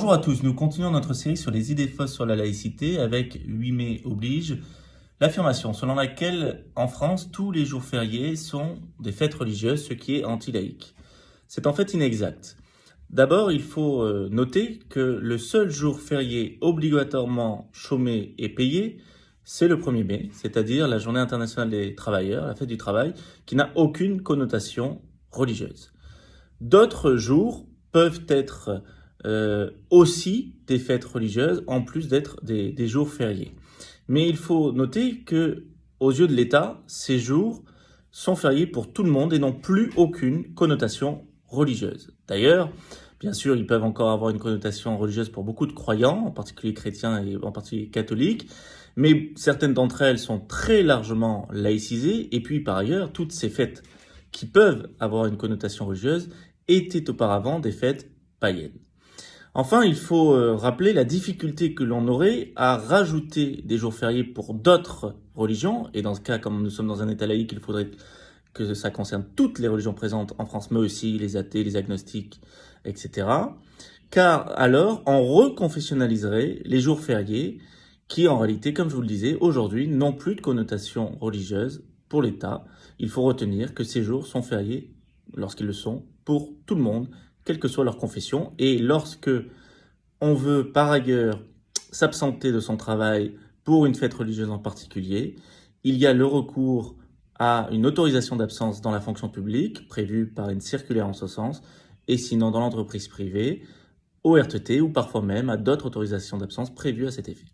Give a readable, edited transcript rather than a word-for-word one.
Bonjour à tous, nous continuons notre série sur les idées fausses sur la laïcité avec 8 mai oblige, l'affirmation selon laquelle en France tous les jours fériés sont des fêtes religieuses, ce qui est anti-laïque. C'est en fait inexact. D'abord, il faut noter que le seul jour férié obligatoirement chômé et payé, c'est le 1er mai, c'est-à-dire la journée internationale des travailleurs, la fête du travail, qui n'a aucune connotation religieuse. D'autres jours peuvent être aussi des fêtes religieuses, en plus d'être des jours fériés. Mais il faut noter que, aux yeux de l'État, ces jours sont fériés pour tout le monde et n'ont plus aucune connotation religieuse. D'ailleurs, bien sûr, ils peuvent encore avoir une connotation religieuse pour beaucoup de croyants, en particulier chrétiens et en particulier catholiques, mais certaines d'entre elles sont très largement laïcisées, et puis par ailleurs, toutes ces fêtes qui peuvent avoir une connotation religieuse étaient auparavant des fêtes païennes. Enfin, il faut rappeler la difficulté que l'on aurait à rajouter des jours fériés pour d'autres religions, et dans ce cas, comme nous sommes dans un État laïque, il faudrait que ça concerne toutes les religions présentes en France, mais aussi les athées, les agnostiques, etc. Car alors, on reconfessionnaliserait les jours fériés qui, en réalité, comme je vous le disais, aujourd'hui, n'ont plus de connotation religieuse pour l'État. Il faut retenir que ces jours sont fériés, lorsqu'ils le sont, pour tout le monde, quelle que soit leur confession. Et lorsque on veut par ailleurs s'absenter de son travail pour une fête religieuse en particulier, il y a le recours à une autorisation d'absence dans la fonction publique, prévue par une circulaire en ce sens, et sinon dans l'entreprise privée, au RTT ou parfois même à d'autres autorisations d'absence prévues à cet effet.